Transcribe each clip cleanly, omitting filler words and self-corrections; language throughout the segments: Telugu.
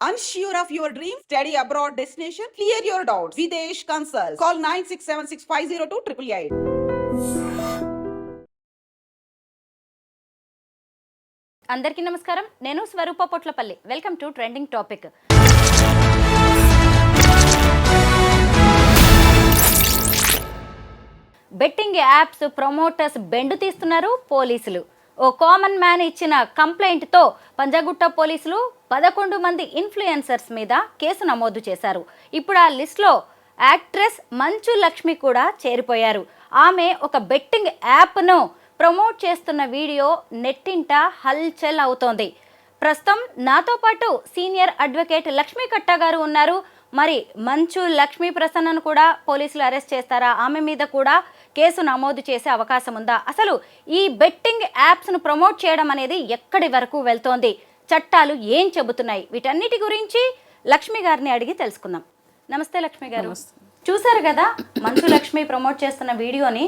Unsure of your dream? Study abroad destination? Clear your doubts. Videsh Consult. Call 9676502888. అందరికీ నమస్కారం. నేను Swaroopa Potlapalli. Welcome to trending topic. Betting apps promoters బెండు తీస్తున్నారు పోలీసులు. ఓ కామన్ మ్యాన్ ఇచ్చిన కంప్లైంట్తో పంజాగుట్ట పోలీసులు 11 మంది ఇన్ఫ్లుయెన్సర్స్ మీద కేసు నమోదు చేశారు. ఇప్పుడు ఆ లిస్ట్లో యాక్ట్రెస్ మంచు లక్ష్మి కూడా చేరిపోయారు. ఆమె ఒక బెట్టింగ్ యాప్ను ప్రమోట్ చేస్తున్న వీడియో నెట్టింట హల్చల్ అవుతోంది. ప్రస్తుతం నాతో పాటు సీనియర్ అడ్వకేట్ లక్ష్మీ కట్టా గారు ఉన్నారు. మరి మంచు లక్ష్మీ ప్రసన్నను కూడా పోలీసులు అరెస్ట్ చేస్తారా? ఆమె మీద కూడా కేసు నమోదు చేసే అవకాశం ఉందా? అసలు ఈ బెట్టింగ్ యాప్స్ను ప్రమోట్ చేయడం అనేది ఎక్కడి వరకు వెళ్తోంది? చట్టాలు ఏం చెబుతున్నాయి? వీటన్నిటి గురించి లక్ష్మి గారిని అడిగి తెలుసుకుందాం. నమస్తే లక్ష్మి గారు. చూశారు కదా మంచు లక్ష్మి ప్రమోట్ చేస్తున్న వీడియోని?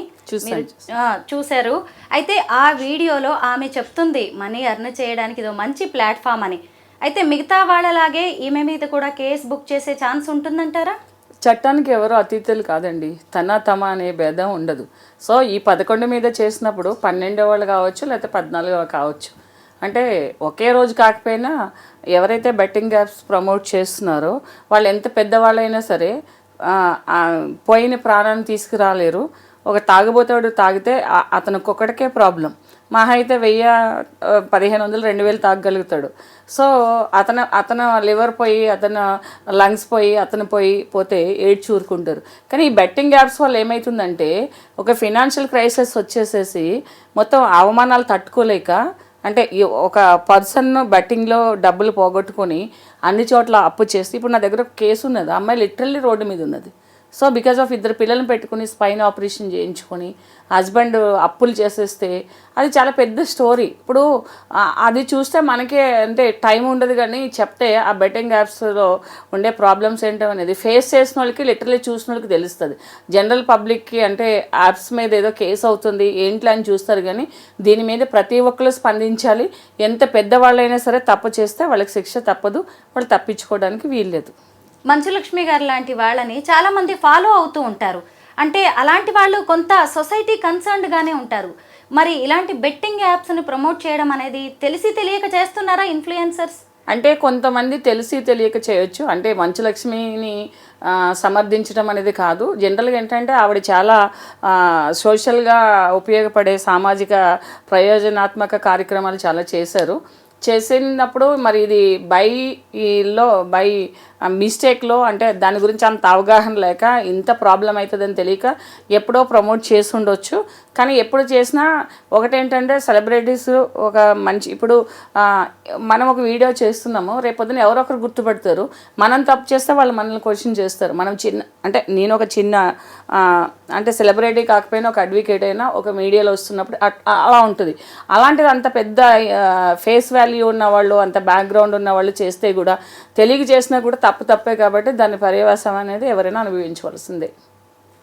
చూశారు. అయితే ఆ వీడియోలో ఆమె చెప్తుంది మనీ ఎర్న్ చేయడానికి ఇదో మంచి ప్లాట్ఫామ్ అని. అయితే మిగతా వాళ్ళలాగే ఈమె మీద కూడా కేసు బుక్ చేసే ఛాన్స్ ఉంటుందంటారా? చట్టానికి ఎవరు అతీతులు కాదండి. తమ అనే భేదం ఉండదు. సో ఈ 11 మీద చేసినప్పుడు 12 వాళ్ళు కావచ్చు, లేకపోతే 14 కావచ్చు. అంటే ఒకే రోజు కాకపోయినా ఎవరైతే బెట్టింగ్ యాప్స్ ప్రమోట్ చేస్తున్నారో వాళ్ళు ఎంత పెద్దవాళ్ళైనా సరే పోయిన ప్రాణాన్ని తీసుకురాలేరు. ఒక తాగుబోతాడు తాగితే అతనికి ఒక్కడికే ప్రాబ్లం. మహా అయితే 1000, 1500, 2000 తాగగలుగుతాడు. సో అతను లివర్ పోయి, అతను లంగ్స్ పోయి, అతను పోతే ఏడ్చూరుకుంటారు. కానీ ఈ బెట్టింగ్ యాప్స్ వల్ల ఏమవుతుందంటే ఒక ఫినాన్షియల్ క్రైసిస్ వచ్చేసేసి మొత్తం అవమానాలు తట్టుకోలేక, అంటే ఒక పర్సన్ బెట్టింగ్లో డబ్బులు పోగొట్టుకొని అన్ని చోట్ల అప్పు చేసి, ఇప్పుడు నా దగ్గర ఒక కేసు ఉన్నది. అమ్మాయి లిటరల్లీ రోడ్డు మీద ఉన్నది. సో బికాజ్ ఆఫ్ 2 పిల్లలను పెట్టుకుని స్పైన్ ఆపరేషన్ చేయించుకొని హస్బెండ్ అప్పులు చేసేస్తే అది చాలా పెద్ద స్టోరీ. ఇప్పుడు అది చూస్తే మనకే అంటే టైం ఉండదు, కానీ చెప్తే ఆ బెట్టింగ్ యాప్స్లో ఉండే ప్రాబ్లమ్స్ ఏంటో అనేది ఫేస్ చేసిన వాళ్ళకి, లిటరల్లీ చూసిన వాళ్ళకి తెలుస్తుంది. జనరల్ పబ్లిక్కి అంటే యాప్స్ మీద ఏదో కేసు అవుతుంది ఏంటి అని చూస్తారు, కానీ దీని మీద ప్రతి ఒక్కరు స్పందించాలి. ఎంత పెద్దవాళ్ళైనా సరే తప్పు చేస్తే వాళ్ళకి శిక్ష తప్పదు, వాళ్ళు తప్పించుకోవడానికి వీల్లేదు. మంచు లక్ష్మి గారు లాంటి వాళ్ళని చాలామంది ఫాలో అవుతూ ఉంటారు. అంటే అలాంటి వాళ్ళు కొంత సొసైటీ కన్సర్న్డ్గానే ఉంటారు. మరి ఇలాంటి బెట్టింగ్ యాప్స్ని ప్రమోట్ చేయడం అనేది తెలిసి తెలియక చేస్తున్నారా ఇన్ఫ్లుయెన్సర్స్? అంటే కొంతమంది తెలిసి తెలియక చేయొచ్చు. అంటే మంచు లక్ష్మిని సమర్థించడం అనేది కాదు. జనరల్గా ఏంటంటే ఆవిడ చాలా సోషల్గా ఉపయోగపడే సామాజిక ప్రయోజనాత్మక కార్యక్రమాలు చాలా చేసినప్పుడు మరి ఇది బై మిస్టేక్లో, అంటే దాని గురించి అంత అవగాహన లేక, ఇంత ప్రాబ్లం అవుతుందని తెలియక ఎప్పుడో ప్రమోట్ చేసి ఉండొచ్చు. కానీ ఎప్పుడు చేసినా ఒకటేంటంటే సెలబ్రిటీస్ ఒక మంచి, ఇప్పుడు మనం ఒక వీడియో చేస్తున్నాము, రేపొద్దున ఎవరో ఒకరు గుర్తుపెడతారు. మనం తప్పు చేస్తే వాళ్ళు మనల్ని క్వశ్చన్ చేస్తారు. మనం అంటే నేను ఒక చిన్న అంటే సెలబ్రిటీ కాకపోయినా ఒక అడ్వకేట్ అయినా ఒక మీడియాలో వస్తున్నప్పుడు అలా ఉంటుంది. అలాంటిది అంత పెద్ద ఫేస్ వాల్యూ ఉన్నవాళ్ళు, అంత బ్యాక్గ్రౌండ్ ఉన్నవాళ్ళు చేస్తే కూడా, తెలియక చేసినా కూడా తప్పే. కాబట్టి దాని పర్యవసానం అనేది ఎవరైనా అనుభవించవలసిందే.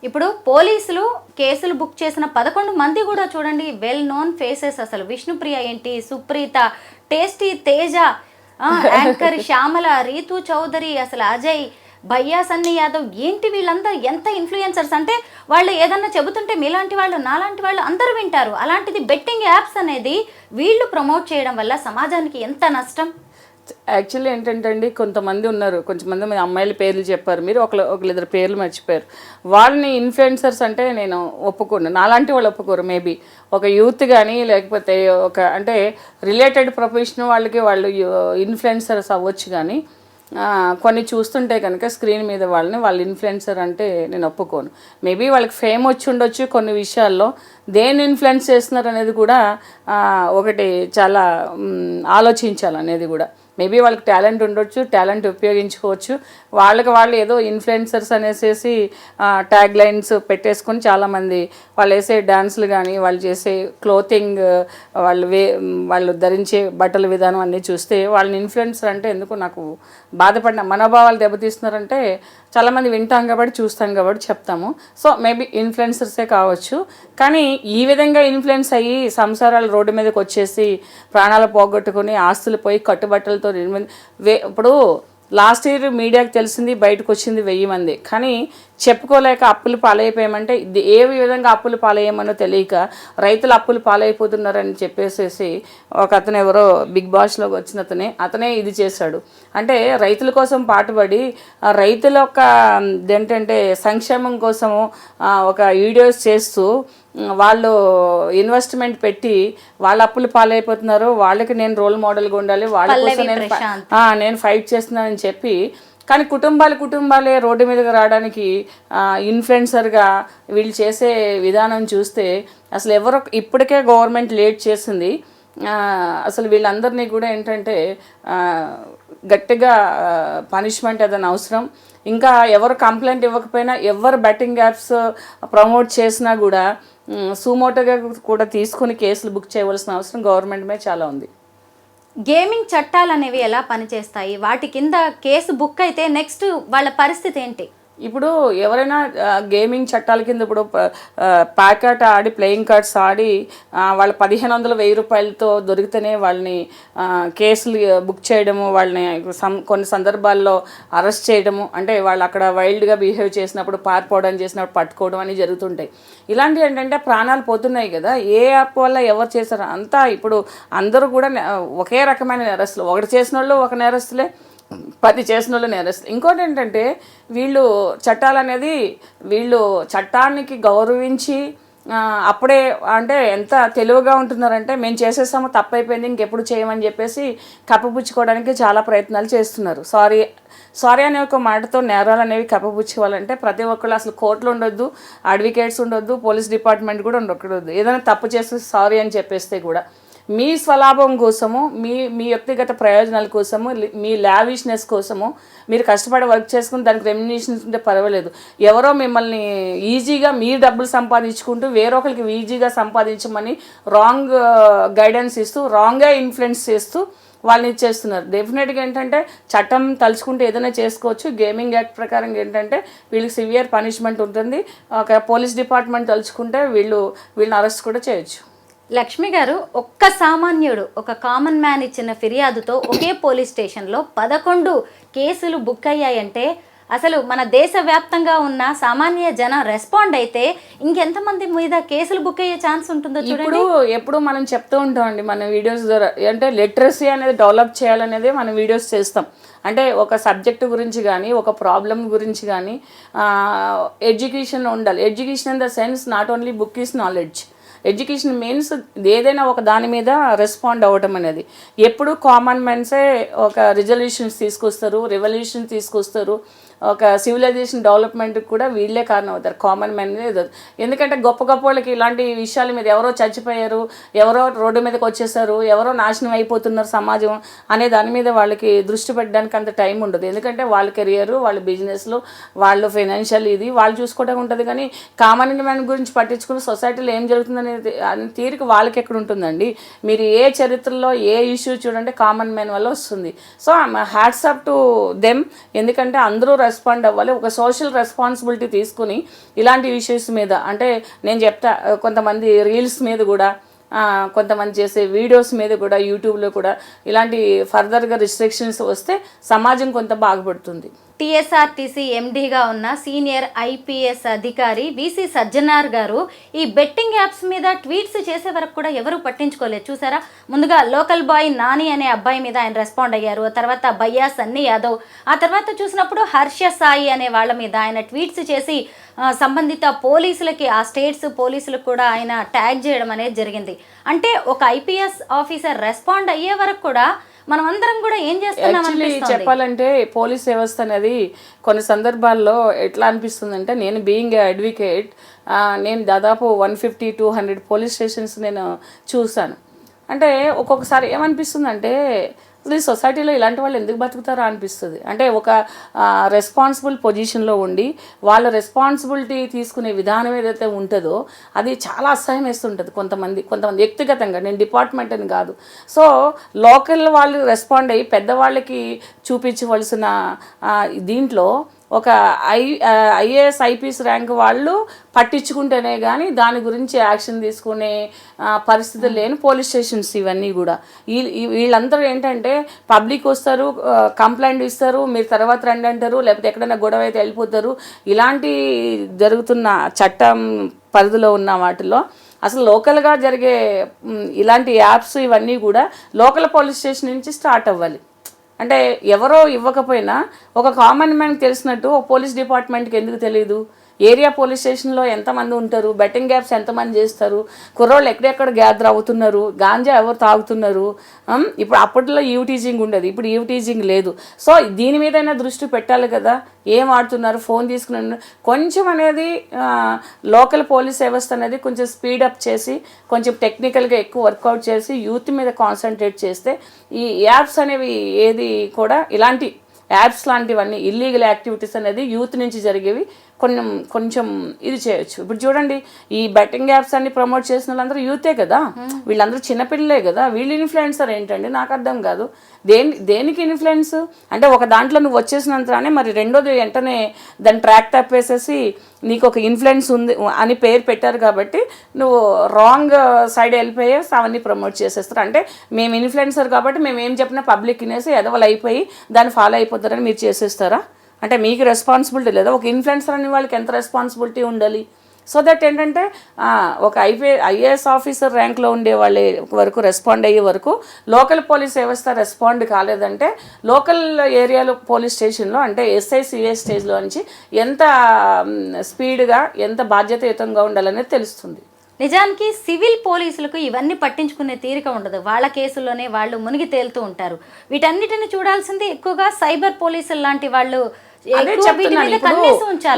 ఇప్పుడు పోలీసులు కేసులు బుక్ చేసిన 11 మంది కూడా చూడండి వెల్ నోన్ ఫేసెస్. అసలు విష్ణుప్రియ ఏంటి, సుప్రీత, టేస్టీ తేజ, యాంకర్ శ్యామల, రీతు చౌదరి, అసలు అజయ్, భయ్యా సన్నీ యాదవ్ ఏంటి, వీళ్ళంతా ఎంత ఇన్ఫ్లుయెన్సర్స్ అంటే వాళ్ళు ఏదన్నా చెబుతుంటే మీలాంటి వాళ్ళు, నాలాంటి వాళ్ళు అందరూ వింటారు. అలాంటిది బెట్టింగ్ యాప్స్ అనేది వీళ్ళు ప్రమోట్ చేయడం వల్ల సమాజానికి ఎంత నష్టం? యాక్చువల్లీ ఏంటంటే అండి, కొంతమంది ఉన్నారు, కొంతమంది అమ్మాయిల పేర్లు చెప్పారు మీరు, ఒకళ్ళిద్దరు పేర్లు మర్చిపోయారు. వాళ్ళని ఇన్ఫ్లుయెన్సర్స్ అంటే నేను ఒప్పుకోను. నాలాంటి వాళ్ళు ఒప్పుకోరు. మేబీ ఒక యూత్ కానీ, లేకపోతే ఒక అంటే రిలేటెడ్ ప్రొఫెషన్ వాళ్ళకి వాళ్ళు ఇన్ఫ్లుయెన్సర్స్ అవ్వచ్చు. కానీ కొన్ని చూస్తుంటే కనుక స్క్రీన్ మీద వాళ్ళు ఇన్ఫ్లుయెన్సర్ అంటే నేను ఒప్పుకోను. మేబీ వాళ్ళకి ఫేమ్ వచ్చి ఉండొచ్చు కొన్ని విషయాల్లో. దేన్ని ఇన్ఫ్లుయెన్స్ చేస్తున్నారు అనేది కూడా ఒకటి చాలా ఆలోచించాలనేది కూడా. మేబీ వాళ్ళకి టాలెంట్ ఉండొచ్చు, టాలెంట్ ఉపయోగించుకోవచ్చు. వాళ్ళు ఏదో ఇన్ఫ్లుయెన్సర్స్ అనేసి ట్యాగ్ లైన్స్ పెట్టేసుకొని చాలామంది వాళ్ళు వేసే డాన్సులు కానీ, వాళ్ళు చేసే క్లోతింగ్, వాళ్ళు ధరించే బట్టల విధానం అన్నీ చూస్తే వాళ్ళని ఇన్ఫ్లుయెన్సర్ అంటే ఎందుకు నాకు బాధపడిన మనోభావాలు దెబ్బతీస్తున్నారంటే చాలామంది వింటాం కాబట్టి, చూస్తాం కాబట్టి చెప్తాము. సో మేబీ ఇన్ఫ్లుయెన్సర్సే కావచ్చు. కానీ ఈ విధంగా ఇన్ఫ్లుయెన్స్ అయ్యి సంసారాలు రోడ్డు మీదకి వచ్చేసి ప్రాణాలు పోగొట్టుకుని ఆస్తులు పోయి కట్టుబట్టలతో ఇప్పుడు లాస్ట్ ఇయర్ మీడియాకి తెలిసింది, బయటకు వచ్చింది 1000 మంది. కానీ చెప్పుకోలేక అప్పులు పాలైపోయామంటే ఇది ఏ విధంగా అప్పులు పాలయ్యామనో తెలియక రైతులు అప్పులు పాలైపోతున్నారని చెప్పేసేసి ఒక అతను ఎవరో బిగ్ బాస్లోకి వచ్చిన అతనే ఇది చేశాడు. అంటే రైతుల కోసం పాటుపడి రైతుల యొక్క ఏంటంటే సంక్షేమం కోసము ఒక వీడియోస్ చేస్తూ వాళ్ళు ఇన్వెస్ట్మెంట్ పెట్టి వాళ్ళ అప్పులు పాలైపోతున్నారు, వాళ్ళకి నేను రోల్ మోడల్గా ఉండాలి, వాళ్ళ కోసం నేను ఫైట్ చేస్తున్నానని చెప్పి, కానీ కుటుంబాలే రోడ్డు మీదకి రావడానికి ఇన్ఫ్లుయెన్సర్గా వీళ్ళు చేసే విధానం చూస్తే అసలు ఎవరో ఇప్పటికే గవర్నమెంట్ లేట్ చేసింది. అసలు వీళ్ళందరినీ కూడా ఏంటంటే గట్టిగా పనిష్మెంట్ ఏదైనా అవసరం. ఇంకా ఎవరు కంప్లైంట్ ఇవ్వకపోయినా, ఎవరు బెట్టింగ్ యాప్స్ ప్రమోట్ చేసినా కూడా సుమోటోగా కూడా తీసుకుని కేసులు బుక్ చేయవలసిన అవసరం గవర్నమెంట్ మీద చాలా ఉంది. గేమింగ్ చట్టాలు అనేవి ఎలా పనిచేస్తాయి? వాటి కింద కేసు బుక్ అయితే నెక్స్ట్ వాళ్ళ పరిస్థితి ఏంటి? ఇప్పుడు ఎవరైనా గేమింగ్ చట్టాల కింద ఇప్పుడు ప్యాకెట్ ఆడి ప్లేయింగ్ కార్డ్స్ ఆడి వాళ్ళ 1500-1000 రూపాయలతో దొరికితేనే వాళ్ళని కేసులు బుక్ చేయడము, వాళ్ళని కొన్ని సందర్భాల్లో అరెస్ట్ చేయడము, అంటే వాళ్ళు అక్కడ వైల్డ్గా బిహేవ్ చేసినప్పుడు పారిపోవడం చేసినప్పుడు పట్టుకోవడం అని జరుగుతుంటాయి. ఇలాంటివి ఏంటంటే ప్రాణాలు పోతున్నాయి కదా. ఏ యాప్ వల్ల ఎవరు చేశారు అంతా ఇప్పుడు అందరూ కూడా ఒకే రకమైన నేరస్తులు. ఒకటి చేసిన వాళ్ళు ఒక నేరస్తులే, 10 చేసిన వాళ్ళు నేరస్తులు. ఇంకోటి ఏంటంటే వీళ్ళు చట్టాలు అనేది వీళ్ళు చట్టానికి గౌరవించి అప్పుడే అంటే ఎంత తెలివిగా ఉంటున్నారంటే మేము చేసేసాము, తప్పైపోయింది, ఇంకెప్పుడు చేయమని చెప్పేసి కప్పిపుచ్చుకోవడానికి చాలా ప్రయత్నాలు చేస్తున్నారు. సారీ అనే ఒక మాటతో నేరాలు అనేవి కప్పిపుచ్చుకోవాలంటే ప్రతి ఒక్కళ్ళు అసలు కోర్టులు ఉండొద్దు, అడ్వకేట్స్ ఉండొద్దు, పోలీస్ డిపార్ట్మెంట్ కూడా ఉండకూడదు. ఏదైనా తప్పు చేస్తే సారీ అని చెప్పేస్తే కూడా మీ స్వలాభం కోసము, మీ వ్యక్తిగత ప్రయోజనాల కోసము, మీ లావిష్నెస్ కోసము మీరు కష్టపడి వర్క్ చేసుకుని దానికి రెమ్యునేషన్ ఉంటే పర్వాలేదు. ఎవరో మిమ్మల్ని ఈజీగా మీరు డబ్బులు సంపాదించుకుంటూ వేరొకరికి ఈజీగా సంపాదించమని రాంగ్ గైడెన్స్ ఇస్తూ, రాంగ్గా ఇన్ఫ్లుయెన్స్ చేస్తూ వాళ్ళని ఇచ్చేస్తున్నారు. డెఫినెట్గా ఏంటంటే చట్టం తలుచుకుంటే ఏదైనా చేసుకోవచ్చు. గేమింగ్ యాక్ట్ ప్రకారం ఏంటంటే వీళ్ళకి సివియర్ పనిష్మెంట్ ఉంటుంది. ఒక పోలీస్ డిపార్ట్మెంట్ తలుచుకుంటే వీళ్ళని అరెస్ట్ కూడా చేయొచ్చు. లక్ష్మి గారు, ఒక్క సామాన్యుడు, ఒక కామన్ మ్యాన్ ఇచ్చిన ఫిర్యాదుతో ఒకే పోలీస్ స్టేషన్లో 11 కేసులు బుక్ అయ్యాయంటే అసలు మన దేశవ్యాప్తంగా ఉన్న సామాన్య జనం రెస్పాండ్ అయితే ఇంకెంతమంది మీద కేసులు బుక్ అయ్యే ఛాన్స్ ఉంటుందో చూడండి. ఎప్పుడు మనం చెప్తూ ఉంటామండి మన వీడియోస్ ద్వారా, అంటే లిటరసీ అనేది డెవలప్ చేయాలనేది మనం వీడియోస్ చేస్తాం. అంటే ఒక సబ్జెక్టు గురించి కానీ, ఒక ప్రాబ్లం గురించి కానీ ఎడ్యుకేషన్ ఉండాలి. Education in the sense not only book is knowledge. Education means ఏదైనా ఒక దాని మీద రెస్పాండ్ అవ్వటం అనేది. ఎప్పుడు కామన్ మ్యాన్సే ఒక రిజల్యూషన్స్ తీసుకొస్తారు, రెవల్యూషన్ తీసుకొస్తారు, ఒక సివిలైజేషన్ డెవలప్మెంట్కి కూడా వీళ్ళే కారణం అవుతారు, కామన్ మ్యాన్. ఎందుకంటే గొప్ప వాళ్ళకి ఇలాంటి విషయాల మీద ఎవరో చచ్చిపోయారు, ఎవరో రోడ్డు మీదకి వచ్చేసారు, ఎవరో నాశనం అయిపోతున్నారు సమాజం అనే దాని మీద వాళ్ళకి దృష్టి పెట్టడానికి అంత టైం ఉండదు. ఎందుకంటే వాళ్ళ కెరియర్, వాళ్ళ బిజినెస్లు, వాళ్ళు ఫైనాన్షియల్ ఇది వాళ్ళు చూసుకోవడం ఉంటుంది. కానీ కామన్ మ్యాన్ గురించి పట్టించుకుని సొసైటీలో ఏం జరుగుతుందనే తీరిక వాళ్ళకి ఎక్కడ ఉంటుందండి? మీరు ఏ చరిత్రలో ఏ ఇష్యూ చూడండి కామన్ మ్యాన్ వల్ల వస్తుంది. So hats up to them. ఎందుకంటే అందరూ రెస్పాండ్ అవ్వాలి, ఒక సోషల్ రెస్పాన్సిబిలిటీ తీసుకుని ఇలాంటి ఇష్యూస్ మీద. అంటే నేను చెప్తా, కొంతమంది రీల్స్ మీద కూడా, కొంతమంది చేసే వీడియోస్ మీద కూడా, యూట్యూబ్లో కూడా ఇలాంటి ఫర్దర్గా రిస్ట్రిక్షన్స్ వస్తే సమాజం కొంత బాగుపడుతుంది. టీఎస్ఆర్టీసీ ఎండీగా ఉన్న సీనియర్ ఐపీఎస్ అధికారి వీసీ సజ్జనార్ గారు ఈ బెట్టింగ్ యాప్స్ మీద ట్వీట్స్ చేసే వరకు కూడా ఎవరు పట్టించుకోలేదు. చూసారా, ముందుగా లోకల్ బాయ్ నాని అనే అబ్బాయి మీద ఆయన రెస్పాండ్ అయ్యారు. తర్వాత భయ్యా సన్నీ యాదవ్, ఆ తర్వాత చూసినప్పుడు హర్ష సాయి అనే వాళ్ళ మీద ఆయన ట్వీట్స్ చేసి సంబంధిత పోలీసులకి, ఆ స్టేట్స్ పోలీసులకు కూడా ఆయన ట్యాగ్ చేయడం అనేది జరిగింది. అంటే ఒక ఐపీఎస్ ఆఫీసర్ రెస్పాండ్ అయ్యే వరకు కూడా మనం అందరం కూడా ఏం చేస్తున్నాం చెప్పాలంటే పోలీస్ వ్యవస్థ అనేది కొన్ని సందర్భాల్లో ఎట్లా అనిపిస్తుందంటే, నేను బీయింగ్ ఏ అడ్వకేట్ నేను దాదాపు 150-200 పోలీస్ స్టేషన్స్ నేను చూశాను. అంటే ఒక్కొక్కసారి ఏమనిపిస్తుందంటే ఈ సొసైటీలో ఇలాంటి వాళ్ళు ఎందుకు బతుకుతారా అనిపిస్తుంది. అంటే ఒక రెస్పాన్సిబుల్ పొజిషన్లో ఉండి వాళ్ళ రెస్పాన్సిబిలిటీ తీసుకునే విధానం ఏదైతే ఉంటుందో అది చాలా అసహ్యం వేస్తుంటుంది కొంతమంది వ్యక్తిగతంగా, నేను డిపార్ట్మెంట్ అని కాదు. సో లోకల్ వాళ్ళు రెస్పాండ్ అయ్యి పెద్దవాళ్ళకి చూపించవలసిన దీంట్లో ఒక ఐఏఎస్ ఐపీఎస్ ర్యాంక్ వాళ్ళు పట్టించుకుంటేనే కానీ దాని గురించి యాక్షన్ తీసుకునే పరిస్థితులు లేని పోలీస్ స్టేషన్స్ ఇవన్నీ కూడా. వీళ్ళందరూ ఏంటంటే పబ్లిక్ వస్తారు, కంప్లైంట్ ఇస్తారు, మీరు తర్వాత రండి అంటారు, లేకపోతే ఎక్కడైనా గొడవ అయితే వెళ్ళిపోతారు. ఇలాంటి జరుగుతున్న చట్టం పరిధిలో ఉన్న వాటిలో అసలు లోకల్గా జరిగే ఇలాంటి యాప్స్ ఇవన్నీ కూడా లోకల్ పోలీస్ స్టేషన్ నుంచి స్టార్ట్ అవ్వాలి. అంటే ఎవరో ఇవ్వకపోయినా ఒక కామన్ మ్యాన్కి తెలిసినట్టు ఒక పోలీస్ డిపార్ట్మెంట్కి ఎందుకు తెలియదు? ఏరియా పోలీస్ స్టేషన్లో ఎంతమంది ఉంటారు, బెట్టింగ్ యాప్స్ ఎంతమంది చేస్తారు, కుర్రోళ్ళు ఎక్కడెక్కడ గ్యాదర్ అవుతున్నారు, గాంజా ఎవరు తాగుతున్నారు. ఇప్పుడు అప్పట్లో టీజింగ్ ఉండేది, ఇప్పుడు టీజింగ్ లేదు. సో దీని మీదైనా దృష్టి పెట్టాలి కదా. ఏం ఆడుతున్నారు, ఫోన్ తీసుకుని కొంచెం అనేది లోకల్ పోలీస్ వ్యవస్థ అనేది కొంచెం స్పీడప్ చేసి కొంచెం టెక్నికల్గా ఎక్కువ వర్కౌట్ చేసి యూత్ మీద కాన్సన్ట్రేట్ చేస్తే ఈ యాప్స్ అనేవి ఏది కూడా ఇలాంటి యాప్స్ లాంటివన్నీ ఇల్లీగల్ యాక్టివిటీస్ అనేది యూత్ నుంచి జరిగేవి కొంచెం ఇది చేయొచ్చు. ఇప్పుడు చూడండి, ఈ బెట్టింగ్ యాప్స్ అన్ని ప్రమోట్ చేసిన వాళ్ళందరూ యూతే కదా, వీళ్ళందరూ చిన్నపిల్లలే కదా. వీళ్ళు ఇన్ఫ్లుయెన్సర్ ఏంటండి నాకు అర్థం కాదు. దేనికి ఇన్ఫ్లుయెన్స్ అంటే ఒక దాంట్లో నువ్వు వచ్చేసినంతనే మరి రెండోది వెంటనే దాన్ని ట్రాక్ తప్పేసేసి నీకు ఒక ఇన్ఫ్లుయెన్స్ ఉంది అని పేరు పెట్టారు కాబట్టి నువ్వు రాంగ్ సైడ్ వెళ్ళిపోయేసి అవన్నీ ప్రమోట్ చేసేస్తారు. అంటే మేము ఇన్ఫ్లుయెన్సర్ కాబట్టి మేము ఏం చెప్పినా పబ్లిక్ వినేసి ఎదవలు అయిపోయి దాన్ని ఫాలో అయిపోతారని మీరు చేసేస్తారా? అంటే మీకు రెస్పాన్సిబిలిటీ లేదా? ఒక ఇన్ఫ్లుయెన్సర్ అనే వాళ్ళకి ఎంత రెస్పాన్సిబిలిటీ ఉండాలి? సో దట్ ఏంటంటే ఒక ఐఏఎస్ ఆఫీసర్ ర్యాంక్లో ఉండే వాళ్ళ వరకు రెస్పాండ్ అయ్యే వరకు లోకల్ పోలీస్ వ్యవస్థ రెస్పాండ్ కాలేదంటే లోకల్ ఏరియాలో పోలీస్ స్టేషన్లో అంటే ఎస్ఐ సిఐ స్టేజ్లో నుంచి ఎంత స్పీడ్గా ఎంత బాధ్యతాయుతంగా ఉండాలనేది తెలుస్తుంది. నిజానికి సివిల్ పోలీసులకు ఇవన్నీ పట్టించుకునే తీరిక ఉండదు. వాళ్ళ కేసుల్లోనే వాళ్ళు మునిగి తేలుతూ ఉంటారు. వీటన్నిటిని చూడాల్సింది ఎక్కువగా సైబర్ పోలీసులు లాంటి వాళ్ళు. అదే చెప్తున్నాను.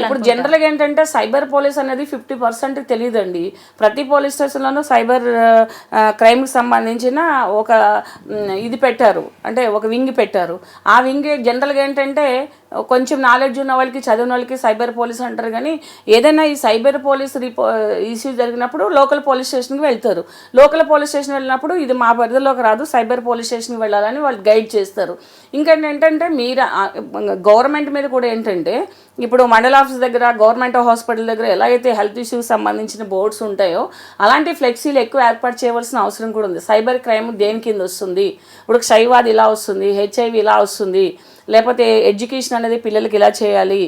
ఇప్పుడు జనరల్గా ఏంటంటే సైబర్ పోలీస్ అనేది 50% తెలియదండి. ప్రతి పోలీస్ స్టేషన్లోనూ సైబర్ క్రైమ్కి సంబంధించిన ఒక ఇది పెట్టారు, అంటే ఒక వింగ్ పెట్టారు. ఆ వింగ్ జనరల్గా ఏంటంటే కొంచెం నాలెడ్జ్ ఉన్న వాళ్ళకి చదివిన వాళ్ళకి సైబర్ పోలీస్ అంటారు. కానీ ఏదైనా ఈ సైబర్ పోలీస్ ఇష్యూ జరిగినప్పుడు లోకల్ పోలీస్ స్టేషన్కి వెళ్తారు. లోకల్ పోలీస్ స్టేషన్ వెళ్ళినప్పుడు ఇది మా పరిధిలోకి రాదు, సైబర్ పోలీస్ స్టేషన్కి వెళ్ళాలని వాళ్ళు గైడ్ చేస్తారు. ఇంకేంటి ఏంటంటే మీరు గవర్నమెంట్ మీద కూడా ఏంటంటే ఇప్పుడు మండల ఆఫీస్ దగ్గర గవర్నమెంట్ హాస్పిటల్ దగ్గర ఎలా అయితే హెల్త్ ఇష్యూస్ సంబంధించిన బోర్డ్స్ ఉంటాయో అలాంటి ఫ్లెక్సీలు ఎక్కువ ఏర్పాటు చేయవలసిన అవసరం కూడా ఉంది. సైబర్ క్రైమ్ దేని కింద వస్తుంది, ఇప్పుడు క్షయవాది ఇలా వస్తుంది, హెచ్ఐవి ఇలా వస్తుంది, లేకపోతే ఎడ్యుకేషన్ అనేది పిల్లలకి ఇలా చేయాలి,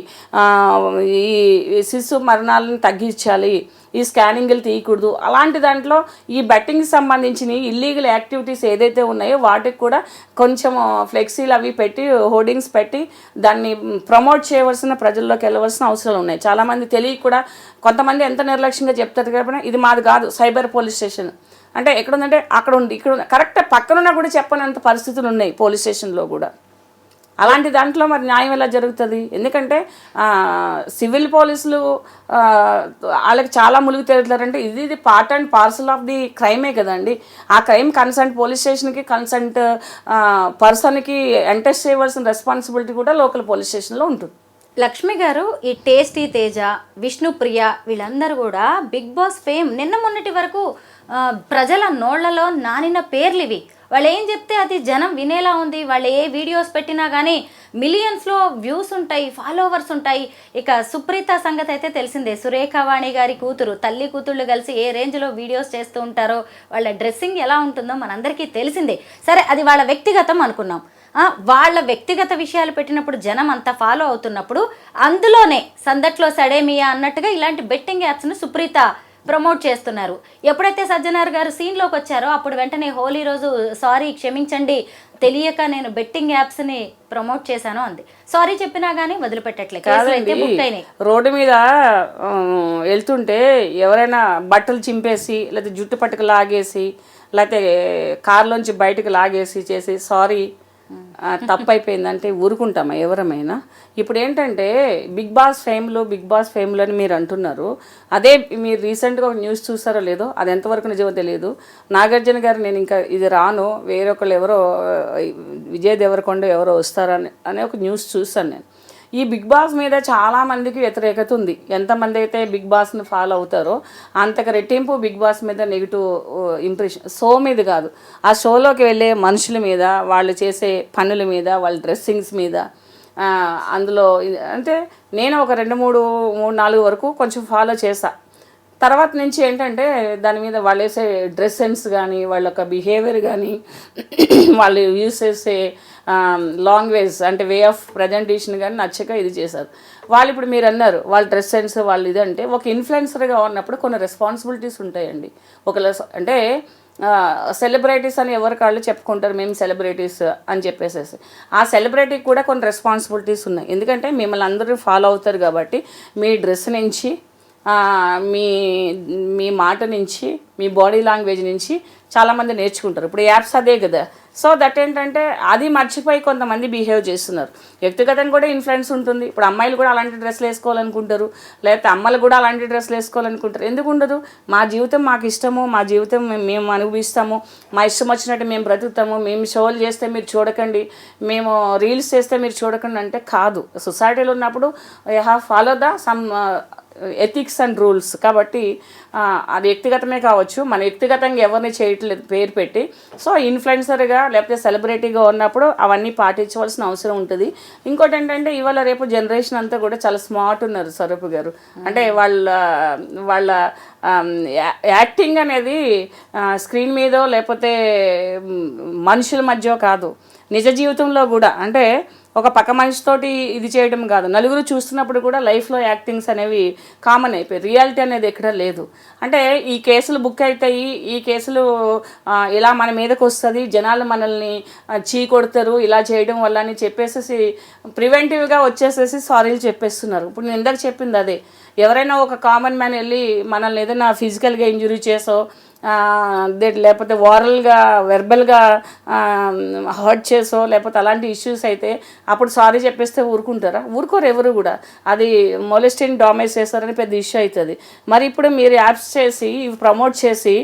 ఈ శిశు మరణాలను తగ్గించాలి, ఈ స్కానింగ్లు తీయకూడదు. అలాంటి దాంట్లో ఈ బెట్టింగ్కి సంబంధించిన ఇల్లీగల్ యాక్టివిటీస్ ఏదైతే ఉన్నాయో వాటికి కూడా కొంచెం ఫ్లెక్సీలు అవి పెట్టి హోర్డింగ్స్ పెట్టి దాన్ని ప్రమోట్ చేయవలసిన ప్రజల్లోకి వెళ్ళవలసిన అవసరాలు ఉన్నాయి. చాలామంది తెలియక కూడా కొంతమంది ఎంత నిర్లక్ష్యంగా చెప్తారు కాబట్టి ఇది మాది కాదు సైబర్ పోలీస్ స్టేషన్ అంటే ఎక్కడుందంటే అక్కడ ఉంది, ఇక్కడ ఉంది, కరెక్ట్ పక్కనున్నా కూడా చెప్పనంత పరిస్థితులు ఉన్నాయి పోలీస్ స్టేషన్లో కూడా. అలాంటి దాంట్లో మరి న్యాయం ఎలా జరుగుతుంది? ఎందుకంటే సివిల్ పోలీసులు వాళ్ళకి చాలా ములుగు తేలుతారంటే ఇది part and parcel of the క్రైమే కదండి. ఆ క్రైమ్ కన్సర్న్ పోలీస్ స్టేషన్కి కన్సర్న్ పర్సన్కి ఎంటెస్ట్ చేయవలసిన రెస్పాన్సిబిలిటీ కూడా లోకల్ పోలీస్ స్టేషన్లో ఉంటుంది. లక్ష్మి గారు, ఈ టేస్టీ తేజ, విష్ణుప్రియ వీళ్ళందరూ కూడా బిగ్ బాస్ ఫేమ్ నిన్న మొన్నటి వరకు ప్రజల నోళ్లలో నానిన పేర్లు ఇవి. వాళ్ళు ఏం చెప్తే అది జనం వినేలా ఉంది. వాళ్ళు ఏ వీడియోస్ పెట్టినా కానీ మిలియన్స్లో వ్యూస్ ఉంటాయి, ఫాలోవర్స్ ఉంటాయి. ఇక సుప్రీత సంగతి అయితే తెలిసిందే. సురేఖవాణి గారి కూతురు, తల్లి కూతుళ్ళు కలిసి ఏ రేంజ్లో వీడియోస్ చేస్తూ ఉంటారో, వాళ్ళ డ్రెస్సింగ్ ఎలా ఉంటుందో మనందరికీ తెలిసిందే. సరే, అది వాళ్ళ వ్యక్తిగతం అనుకున్నాం. వాళ్ళ వ్యక్తిగత విషయాలు పెట్టినప్పుడు జనం అంతా ఫాలో అవుతున్నప్పుడు అందులోనే సందట్లో సడేమియా అన్నట్టుగా ఇలాంటి బెట్టింగ్ యాప్స్ను సుప్రీత ప్రమోట్ చేస్తున్నారు. ఎప్పుడైతే సజ్జనార్ గారు సీన్లోకి వచ్చారో అప్పుడు వెంటనే హోలీ రోజు సారీ క్షమించండి, తెలియక నేను బెట్టింగ్ యాప్స్ని ప్రమోట్ చేశాను అంది. సారీ చెప్పినా కానీ వదిలిపెట్టట్లేదు. రోడ్డు మీద వెళ్తుంటే ఎవరైనా బట్టలు చింపేసి లేకపోతే జుట్టు పట్టుకు లాగేసి లేకపోతే కార్లోంచి బయటకు లాగేసి చేసి సారీ తప్పైపోయిందంటే ఊరుకుంటామా ఎవరమైనా? ఇప్పుడు ఏంటంటే బిగ్ బాస్ ఫేమ్లో అని మీరు అంటున్నారు. అదే మీరు రీసెంట్గా ఒక న్యూస్ చూసారో లేదో, అది ఎంతవరకు నిజమో తెలియదు. నాగార్జున గారు నేను ఇంకా ఇది రాను, వేరొకళ్ళు ఎవరో విజయ్ దేవరకొండ ఎవరో వస్తారని అనే ఒక న్యూస్ చూసాను నేను. ఈ బిగ్ బాస్ మీద చాలామందికి వ్యతిరేకత ఉంది. ఎంతమంది అయితే బిగ్ బాస్ని ఫాలో అవుతారో అంతకు రెట్టింపు బిగ్ బాస్ మీద నెగిటివ్ ఇంప్రెషన్. షో మీద కాదు, ఆ షోలోకి వెళ్ళే మనుషుల మీద, వాళ్ళు చేసే పనుల మీద, వాళ్ళ డ్రెస్సింగ్స్ మీద, అందులో అంటే నేను ఒక 2-3-4 వరకు కొంచెం ఫాలో చేసా. తర్వాత నుంచి ఏంటంటే దాని మీద వాళ్ళు వేసే డ్రెస్ సెన్స్ కానీ, వాళ్ళ యొక్క బిహేవియర్ కానీ, వాళ్ళు యూస్ చేసే లాంగ్వేజ్ అంటే వే ఆఫ్ ప్రజెంటేషన్ కానీ నచ్చక ఇది చేశారు వాళ్ళు. ఇప్పుడు మీరు అన్నారు వాళ్ళ డ్రెస్ సెన్స్ వాళ్ళు ఇది అంటే, ఒక ఇన్ఫ్లుయెన్సర్గా ఉన్నప్పుడు కొన్ని రెస్పాన్సిబిలిటీస్ ఉంటాయండి. అంటే సెలబ్రిటీస్ అని ఎవరి కాళ్ళు చెప్పుకుంటారు, మేము సెలబ్రిటీస్ అని చెప్పేసేసి. ఆ సెలబ్రిటీకి కూడా కొన్ని రెస్పాన్సిబిలిటీస్ ఉన్నాయి. ఎందుకంటే మిమ్మల్ని అందరూ ఫాలో అవుతారు కాబట్టి మీ డ్రెస్ నుంచి, మీ మీ మాట నుంచి, మీ బాడీ లాంగ్వేజ్ నుంచి చాలామంది నేర్చుకుంటారు. ఇప్పుడు యాప్స్ అదే కదా. సో దట్ ఏంటంటే అది మర్చిపోయి కొంతమంది బిహేవ్ చేస్తున్నారు. వ్యక్తిగతంగా కూడా ఇన్ఫ్లుయెన్స్ ఉంటుంది. ఇప్పుడు అమ్మాయిలు కూడా అలాంటి డ్రెస్సులు వేసుకోవాలనుకుంటారు, లేకపోతే అమ్మలు కూడా అలాంటి డ్రెస్సులు వేసుకోవాలనుకుంటారు. ఎందుకు ఉండదు? మా జీవితం మాకు ఇష్టము, మా జీవితం మేము అనుభవిస్తాము, మా ఇష్టం వచ్చినట్టు మేము బ్రతుకుతాము, మేము షోలు చేస్తే మీరు చూడకండి, మేము రీల్స్ చేస్తే మీరు చూడకండి అంటే కాదు. సొసైటీలో ఉన్నప్పుడు you have follow the sum ethics and rules. కాబట్టి అది వ్యక్తిగతమే కావచ్చు, మన వ్యక్తిగతంగా ఎవరిని చేయట్లేదు పేరు పెట్టి. సో ఇన్ఫ్లుయెన్సర్గా లేకపోతే సెలబ్రిటీగా ఉన్నప్పుడు అవన్నీ పాటించవలసిన అవసరం ఉంటుంది. ఇంకోటి ఏంటంటే ఇవాళ రేపు జనరేషన్ అంతా కూడా చాలా స్మార్ట్ ఉన్నారు స్వరూప్ గారు. అంటే వాళ్ళ యాక్టింగ్ అనేది స్క్రీన్ మీదో లేకపోతే మనుషుల మధ్య కాదు, నిజ జీవితంలో కూడా. అంటే ఒక పక్క మనిషితోటి ఇది చేయడం కాదు, నలుగురు చూస్తున్నప్పుడు కూడా లైఫ్లో యాక్టింగ్స్ అనేవి కామన్ అయిపోయి, రియాలిటీ అనేది ఎక్కడ లేదు. అంటే ఈ కేసులు బుక్ అవుతాయి, ఈ కేసులు ఇలా మన మీదకి వస్తుంది, జనాలు మనల్ని చీ కొడతారు ఇలా చేయడం వల్ల అని చెప్పేసి ప్రివెంటివ్గా వచ్చేసేసి సారీలు చెప్పేస్తున్నారు. ఇప్పుడు నేను ఇందాక చెప్పింది అదే. ఎవరైనా ఒక కామన్ మ్యాన్ వెళ్ళి మనల్ని ఏదైనా ఫిజికల్గా ఇంజురీ చేసో లేకపోతే ఓరల్గా వెర్బల్గా హర్ట్ చేసో లేకపోతే అలాంటి ఇష్యూస్ అయితే అప్పుడు సారీ చెప్పేస్తే ఊరుకుంటారా? ఊరుకోరు ఎవరు కూడా. అది మొలెస్టింగ్ డామేజ్ చేస్తారని పెద్ద ఇష్యూ అవుతుంది. మరి ఇప్పుడు మీరు యాప్స్ చేసి ఇవి ప్రమోట్ చేసి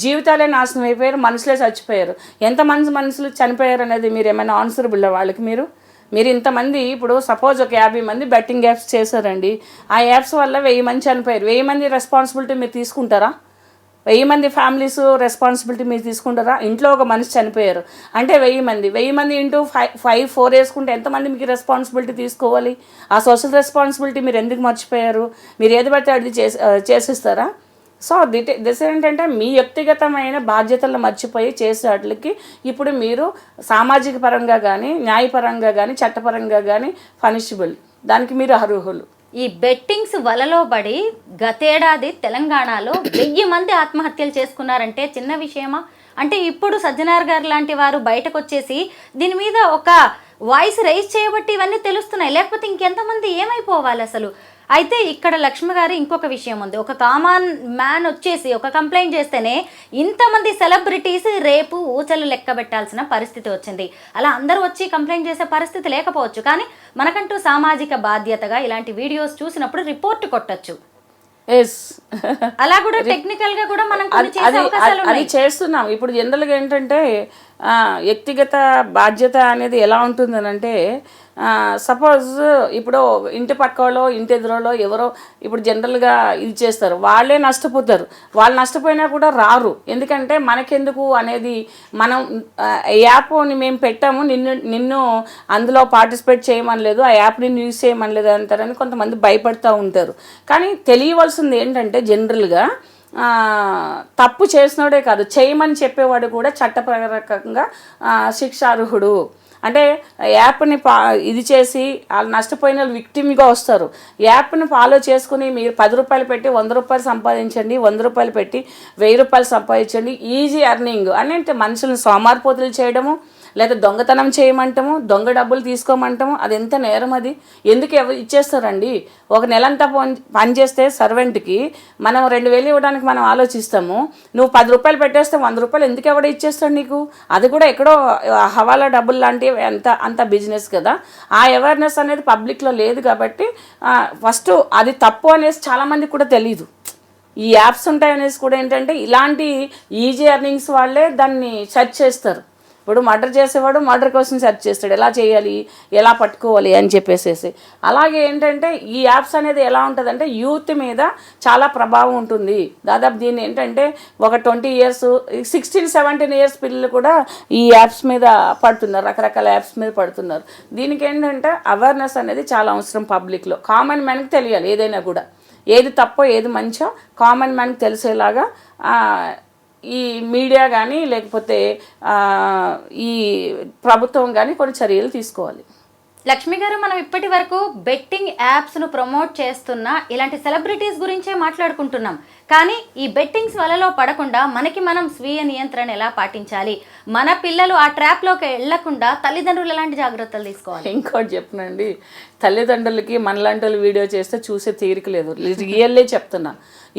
జీవితాలే నాశనం అయిపోయారు, మనుషులే చచ్చిపోయారు. ఎంతమంది మనుషులు చనిపోయారు అనేది మీరు ఏమైనా ఆన్సరబుల్ వాళ్ళకి? మీరు ఇంతమంది ఇప్పుడు సపోజ్ ఒక 50 మంది బెట్టింగ్ యాప్స్ చేశారండి, ఆ యాప్స్ వల్ల 1000 మంది చనిపోయారు. 1000 మంది రెస్పాన్సిబిలిటీ మీరు తీసుకుంటారా? 1000 మంది ఫ్యామిలీస్ రెస్పాన్సిబిలిటీ మీరు తీసుకుంటారా? ఇంట్లో ఒక మనిషి చనిపోయారు అంటే 1000 మంది ఇంటూ 4 వేసుకుంటే ఎంతమంది మీకు రెస్పాన్సిబిలిటీ తీసుకోవాలి? ఆ సోషల్ రెస్పాన్సిబిలిటీ మీరు ఎందుకు మర్చిపోయారు? మీరు ఏది పడితే అది చేసిస్తారా? సో దిస్ ఏంటంటే మీ వ్యక్తిగతమైన బాధ్యతలను మర్చిపోయి చేసే వాటికి ఇప్పుడు మీరు సామాజిక పరంగా కానీ, న్యాయపరంగా కానీ, చట్టపరంగా కానీ పనిషబుల్, దానికి మీరు అర్హులు. ఈ బెట్టింగ్స్ వలలో పడి గతేడాది తెలంగాణలో 1000 మంది ఆత్మహత్యలు చేసుకున్నారంటే చిన్న విషయమా? అంటే ఇప్పుడు సజ్జనార్ గారు లాంటి వారు బయటకు వచ్చేసి దీని మీద ఒక వాయిస్ రైజ్ చేయబట్టి ఇవన్నీ తెలుస్తున్నాయి, లేకపోతే ఇంకెంతమంది ఏమైపోవాలి అసలు? అయితే ఇక్కడ లక్ష్మి గారు ఇంకొక విషయం ఉంది. ఒక కామన్ మ్యాన్ వచ్చేసి ఒక కంప్లైంట్ చేస్తేనే ఇంతమంది సెలబ్రిటీస్ రేపు ఊచలు లెక్క పెట్టాల్సిన పరిస్థితి వచ్చింది. అలా అందరూ వచ్చి కంప్లైంట్ చేసే పరిస్థితి లేకపోవచ్చు, కానీ మనకంటూ సామాజిక బాధ్యతగా ఇలాంటి వీడియోస్ చూసినప్పుడు రిపోర్ట్ కొట్టచ్చు. అలా కూడా టెక్నికల్ గా కూడా మనం అది చేస్తున్నాం. ఇప్పుడు జనరల్గా ఏంటంటే వ్యక్తిగత బాధ్యత అనేది ఎలా ఉంటుందనంటే, సపోజ్ ఇప్పుడు ఇంటి పక్కలో ఇంటి ఎదురులో ఎవరో ఇప్పుడు జనరల్గా ఇది చేస్తారు, వాళ్ళే నష్టపోతారు. వాళ్ళు నష్టపోయినా కూడా రారు. ఎందుకంటే మనకెందుకు అనేది, మనం యాప్ని మేము పెట్టాము, నిన్ను అందులో పార్టిసిపేట్ చేయమనలేదు, ఆ యాప్ని యూజ్ చేయమనలేదు అంటారని కొంతమంది భయపడుతూ ఉంటారు. కానీ తెలియవలసింది ఏంటంటే జనరల్గా తప్పు చేసినోడే కాదు, చేయమని చెప్పేవాడు కూడా చట్టపరంగా శిక్షార్హుడు. అంటే యాప్ని ఇది చేసి వాళ్ళు నష్టపోయిన విక్టిమ్గా వస్తారు. యాప్ని ఫాలో చేసుకుని మీరు 10 రూపాయలు పెట్టి 100 రూపాయలు సంపాదించండి, 100 రూపాయలు పెట్టి 1000 రూపాయలు సంపాదించండి, ఈజీ ఎర్నింగ్ అని అంటే మనుషులను సోమారిపోతులు చేయడము, లేదా దొంగతనం చేయమంటాము, దొంగ డబ్బులు తీసుకోమంటాము. అది ఎంత నేరం? అది ఎందుకు ఇచ్చేస్తారండి? ఒక నెలంతా పని చేస్తే సర్వెంట్కి మనం 2000 ఇవ్వడానికి మనం ఆలోచిస్తాము. నువ్వు 10 రూపాయలు పెట్టేస్తే 100 రూపాయలు ఎందుకు ఎవడో ఇచ్చేస్తాడు నీకు? అది కూడా ఎక్కడో హవాలా డబ్బులు లాంటివి, అంత బిజినెస్ కదా. ఆ అవేర్నెస్ అనేది పబ్లిక్లో లేదు కాబట్టి ఫస్ట్ అది తప్పు అనేసి చాలామందికి కూడా తెలీదు. ఈ యాప్స్ ఉంటాయనేసి కూడా ఏంటంటే ఇలాంటి ఈజీ ఎర్నింగ్స్ వాళ్ళే దాన్ని సెర్చ్ చేస్తారు. ఇప్పుడు మర్డర్ చేసేవాడు మర్డర్ కోసం సెర్చ్ చేస్తాడు, ఎలా చేయాలి, ఎలా పట్టుకోవాలి అని చెప్పేసేసి. అలాగే ఏంటంటే ఈ యాప్స్ అనేది ఎలా ఉంటుందంటే యూత్ మీద చాలా ప్రభావం ఉంటుంది. దాదాపు దీన్ని ఏంటంటే ఒక 20 years 16-17 years పిల్లలు కూడా ఈ యాప్స్ మీద పడుతున్నారు, రకరకాల యాప్స్ మీద పడుతున్నారు. దీనికి ఏంటంటే అవేర్నెస్ అనేది చాలా అవసరం పబ్లిక్లో. కామన్ మ్యాన్కి తెలియాలి ఏదైనా కూడా, ఏది తప్పో ఏది మంచో కామన్ మ్యాన్కి తెలిసేలాగా ఈ మీడియా కానీ లేకపోతే ఈ ప్రభుత్వం కానీ కొన్ని చర్యలు తీసుకోవాలి. లక్ష్మి గారు, మనం ఇప్పటి వరకు బెట్టింగ్ యాప్స్ను ప్రమోట్ చేస్తున్న ఇలాంటి సెలబ్రిటీస్ గురించే మాట్లాడుకుంటున్నాం. కానీ ఈ బెట్టింగ్స్ వలలో పడకుండా మనకి మనం స్వీయ నియంత్రణ ఎలా పాటించాలి, మన పిల్లలు ఆ ట్రాప్లోకి వెళ్లకుండా తల్లిదండ్రులు ఎలాంటి జాగ్రత్తలు తీసుకోవాలి? ఇంకోటి చెప్పనండి, తల్లిదండ్రులకి మనలాంటి వాళ్ళు వీడియో చేస్తే చూసే తీరిక లేదు. రియల్లే చెప్తున్నా.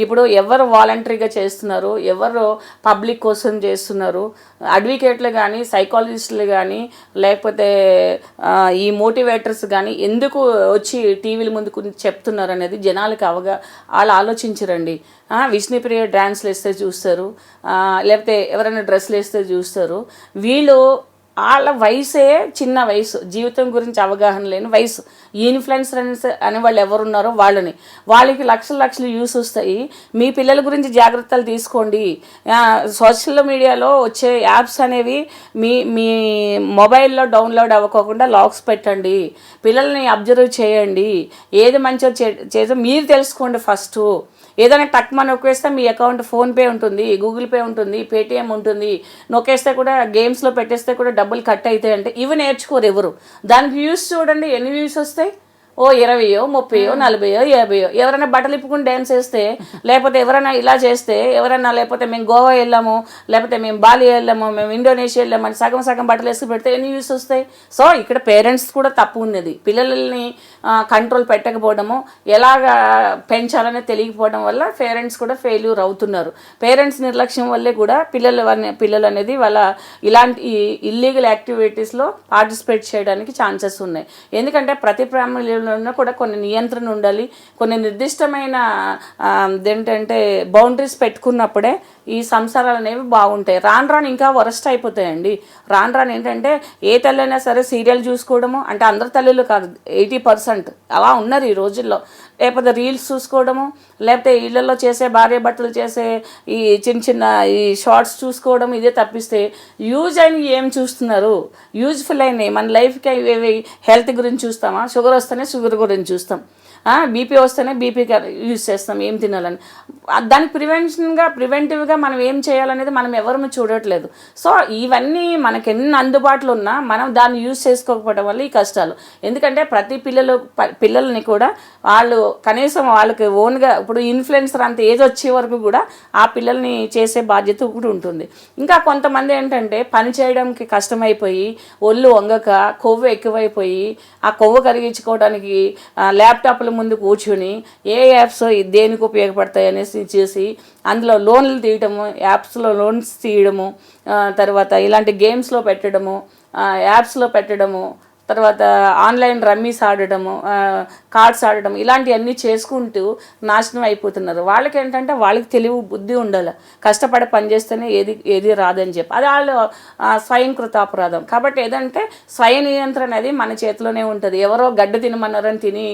ఇప్పుడు ఎవరు వాలంటరీగా చేస్తున్నారు, ఎవరు పబ్లిక్ కోసం చేస్తున్నారు, అడ్వకేట్లు కానీ సైకాలజిస్టులు కానీ లేకపోతే ఈ మోటివేటర్స్ కానీ ఎందుకు వచ్చి టీవీల ముందుకు చెప్తున్నారు అనేది జనాలకు వాళ్ళు ఆలోచించరండి. విష్ణుప్రియ డ్యాన్స్లు వేస్తే చూస్తారు, లేకపోతే ఎవరైనా డ్రెస్సులు వేస్తే చూస్తారు. వీళ్ళు వాళ్ళ వయసే చిన్న వయసు, జీవితం గురించి అవగాహన లేని వయసు. ఈ ఇన్ఫ్లుయెన్సర్స్ అనే వాళ్ళు ఎవరున్నారో వాళ్ళకి లక్షలు యూస్ వస్తాయి. మీ పిల్లల గురించి జాగ్రత్తలు తీసుకోండి. సోషల్ మీడియాలో వచ్చే యాప్స్ అనేవి మీ మొబైల్లో డౌన్లోడ్ అవ్వకోకుండా లాక్స్ పెట్టండి. పిల్లల్ని అబ్జర్వ్ చేయండి, ఏది మంచో చేసో మీరు తెలుసుకోండి ఫస్ట్. ఏదైనా టక్ మన నొక్కేస్తే మీ అకౌంట్ ఫోన్పే ఉంటుంది, గూగుల్ పే ఉంటుంది, పేటిఎం ఉంటుంది. నొక్కేస్తే కూడా గేమ్స్లో పెట్టేస్తే కూడా డబ్బులు కట్ అవుతాయి. అంటే ఇవి నేర్చుకోరు ఎవరు. దానికి వ్యూస్ చూడండి, ఎన్ని వ్యూస్ వస్తాయి? 20, 30, 40, 50. ఎవరైనా బట్టలు ఇప్పుకుని డ్యాన్స్ చేస్తే, లేకపోతే ఎవరైనా ఇలా చేస్తే, ఎవరైనా లేకపోతే మేము గోవా వెళ్ళాము, లేకపోతే మేము బాలి వెళ్ళాము, మేము ఇండోనేషియా వెళ్ళాము అని సగం బట్టలు వేసుకు పెడితే ఎన్ని వ్యూస్ వస్తాయి? సో ఇక్కడ పేరెంట్స్ కూడా తప్పు ఉన్నది. పిల్లల్ని కంట్రోల్ పెట్టకపోవడము, ఎలాగా పెంచాలనే తెలియకపోవడం వల్ల పేరెంట్స్ కూడా ఫెయిల్యూర్ అవుతున్నారు. పేరెంట్స్ నిర్లక్ష్యం వల్లే కూడా పిల్లలు అనేది వాళ్ళ ఇలాంటి ఇల్లీగల్ యాక్టివిటీస్లో పార్టిసిపేట్ చేయడానికి ఛాన్సెస్ ఉన్నాయి. ఎందుకంటే ప్రతి ఫ్యామిలీలో కూడా కొన్ని నియంత్రణ ఉండాలి, కొన్ని నిర్దిష్టమైన ఏంటంటే బౌండరీస్ పెట్టుకున్నప్పుడే ఈ సంసారాలు అనేవి బాగుంటాయి. రాను ఇంకా వరస్ట్ అయిపోతాయండి. రాను ఏంటంటే ఏ తల్లైనా సరే సీరియల్ చూసుకోవడము, అంటే అందరు తల్లులు కాదు, 80% అలా ఉన్నారు ఈ రోజుల్లో. లేకపోతే రీల్స్ చూసుకోవడము, లేకపోతే ఇళ్లలో చేసే భార్య భర్తలు చేసే ఈ చిన్న ఈ షార్ట్స్ చూసుకోవడం, ఇదే తప్పిస్తే యూజ్ అయిన ఏం చూస్తున్నారు? యూజ్ఫుల్ అయినాయి మన లైఫ్కి ఇవి. హెల్త్ గురించి చూస్తామా? షుగర్ వస్తేనే షుగర్ గురించి చూస్తాం, బీపీ వస్తేనే బీపీకి యూజ్ చేస్తాం ఏం తినాలని. దానికి ప్రివెంటివ్గా మనం ఏం చేయాలనేది మనం ఎవరు చూడట్లేదు. సో ఇవన్నీ మనకి ఎన్ని అందుబాటులో ఉన్నా మనం దాన్ని యూజ్ చేసుకోకపోవడం వల్ల ఈ కష్టాలు. ఎందుకంటే ప్రతి పిల్లల్ని కూడా వాళ్ళు కనీసం వాళ్ళకి ఓన్గా ఇప్పుడు ఇన్ఫ్లుయెన్సర్ అంత ఏజ్ వచ్చే వరకు కూడా ఆ పిల్లల్ని చేసే బాధ్యత కూడా ఉంటుంది. ఇంకా కొంతమంది ఏంటంటే పని చేయడానికి కష్టమైపోయి, ఒళ్ళు వంగక, కొవ్వు ఎక్కువైపోయి, ఆ కొవ్వు కరిగించుకోవడానికి ల్యాప్టాప్ల ముందు కూర్చుని ఏ యాప్స్ దేనికి ఉపయోగపడతాయి అనేసి చేసి అందులో లోన్లు తీయడము, యాప్స్లో లోన్స్ తీయడము, తర్వాత ఇలాంటి గేమ్స్లో పెట్టడము, యాప్స్లో పెట్టడము, తర్వాత ఆన్లైన్ రమ్మీస్ ఆడడము, కార్డ్స్ ఆడడం, ఇలాంటివన్నీ చేసుకుంటూ నాశనం అయిపోతున్నారు. వాళ్ళకి ఏంటంటే వాళ్ళకి తెలివి బుద్ధి ఉండాలి, కష్టపడి పనిచేస్తేనే ఏది రాదని చెప్పి. అది వాళ్ళు స్వయంకృత అపరాధం. కాబట్టి ఏదంటే స్వయ నియంత్రణ అనేది మన చేతిలోనే ఉంటుంది. ఎవరో గడ్డ తినమన్నారని తిని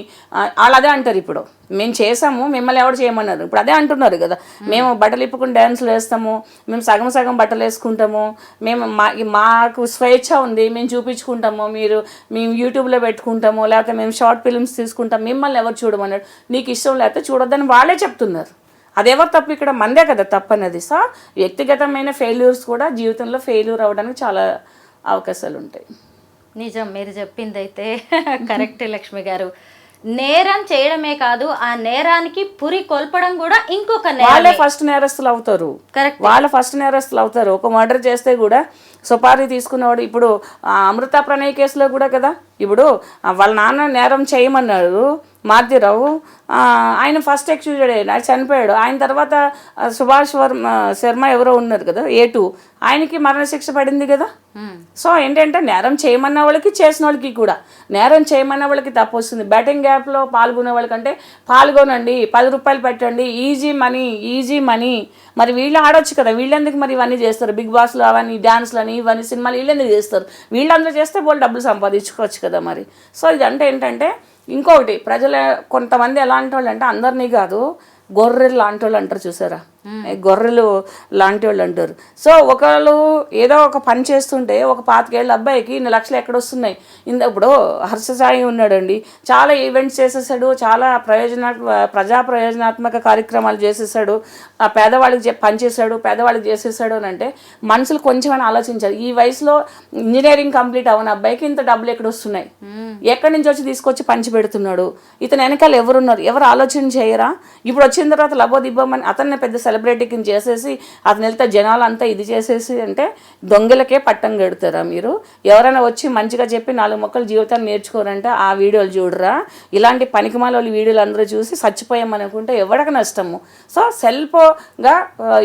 వాళ్ళు అదే అంటారు. ఇప్పుడు మేము చేసాము, మిమ్మల్ని ఎవరు చేయమన్నారు? ఇప్పుడు అదే అంటున్నారు కదా, మేము బట్టలు ఇప్పుకుని డ్యాన్సులు వేస్తాము, మేము సగం బట్టలు వేసుకుంటాము, మాకు స్వేచ్ఛ ఉంది, మేము చూపించుకుంటాము, మేము యూట్యూబ్లో పెట్టుకుంటాము, లేకపోతే మేము షార్ట్ ఫిల్మ్స్ తీసుకుంటాం, మిమ్మల్ని ఎవరు చూడమన్నాడు? నీకు ఇష్టం లేకపోతే చూడొద్దని వాళ్ళే చెప్తున్నారు. అదెవరు తప్పు? ఇక్కడ మందే కదా తప్పు అనేది. సో వ్యక్తిగతమైన ఫెయిల్యూర్స్ కూడా జీవితంలో ఫెయిల్యూర్ అవ్వడానికి చాలా అవకాశాలు ఉంటాయి. నిజం, మీరు చెప్పిందైతే కరెక్ట్ లక్ష్మి గారు. నేరం చేయడమే కాదు, ఆ నేరానికి పురి కొల్పడం కూడా ఇంకొక వాళ్ళే ఫస్ట్ నేరస్తులు అవుతారు. వాళ్ళ ఫస్ట్ నేరస్తులు అవుతారు. ఒక మర్డర్ చేస్తే కూడా సుపారీ తీసుకున్నవాడు, ఇప్పుడు అమృత ప్రణయ్ కేసులో కూడా కదా, ఇప్పుడు వాళ్ళ నాన్న నేరం చేయమన్నాడు, మారుతీరావు, ఆయన ఫస్ట్ ఎక్స్క్యూజెడ్ ఆయన చనిపోయాడు. ఆయన తర్వాత సుభాష్ శర్మ ఎవరో ఉన్నారు కదా A2, ఆయనకి మరణశిక్ష పడింది కదా. సో ఏంటంటే నేరం చేయమన్న వాళ్ళకి చేసిన వాళ్ళకి కూడా, నేరం చేయమన్న వాళ్ళకి తప్పు వస్తుంది. బ్యాటింగ్ యాప్లో పాల్గొనే వాళ్ళకంటే పాల్గొనండి, 10 రూపాయలు పెట్టండి, ఈజీ మనీ. మరి వీళ్ళు ఆడొచ్చు కదా, వీళ్ళెందుకు మరి ఇవన్నీ చేస్తారు? బిగ్ బాస్లు అవన్నీ డ్యాన్స్లు అని ఇవన్నీ సినిమాలు వీళ్ళెందుకు చేస్తారు? వీళ్ళందరూ చేస్తే వాళ్ళు డబ్బులు సంపాదించుకోవచ్చు కదా మరి. సో ఇదంటే ఏంటంటే ఇంకొకటి, ప్రజలు కొంతమంది ఎలాంటి వాళ్ళు అంటే, అందరినీ కాదు, గొర్రెలు లాంటి వాళ్ళు అంటారు చూసారా, గొర్రెలు లాంటి వాళ్ళు అంటారు. సో ఒకళ్ళు ఏదో ఒక పని చేస్తుంటే ఒక 25 ఏళ్ళ అబ్బాయికి ఇన్ని లక్షలు ఎక్కడొస్తున్నాయి. ఇప్పుడు హర్ష సాయి ఉన్నాడండి, చాలా ఈవెంట్స్ చేసేసాడు, చాలా ప్రజా ప్రయోజనాత్మక కార్యక్రమాలు చేసేసాడు, పేదవాళ్ళకి పనిచేశాడు, పేదవాళ్ళకి చేసేసాడు అని అంటే మనుషులు కొంచెమైనా ఆలోచించారు. ఈ వయసులో ఇంజనీరింగ్ కంప్లీట్ అవ్వని అబ్బాయికి ఇంత డబ్బులు ఎక్కడొస్తున్నాయి, ఎక్కడి నుంచి వచ్చి తీసుకొచ్చి పంచి పెడుతున్నాడు, ఇతను వెనకాల ఎవరున్నారు, ఎవరు ఆలోచన చేయరా? ఇప్పుడు వచ్చిన తర్వాత లబోదిబ్బమని అతన్ని పెద్ద సెలబ్రిటీ కింద చేసేసి అతను వెళ్తే జనాలు అంతా ఇది చేసేసి అంటే దొంగలకే పట్టం కడతారా మీరు? ఎవరైనా వచ్చి మంచిగా చెప్పి 4 మొక్కలు జీవితాన్ని నేర్చుకోరంటే ఆ వీడియోలు చూడరా? ఇలాంటి పనికిమాల వాళ్ళ వీడియోలు అందరూ చూసి చచ్చిపోయామనుకుంటే ఎవరికి నష్టము? సో సెల్ఫ్గా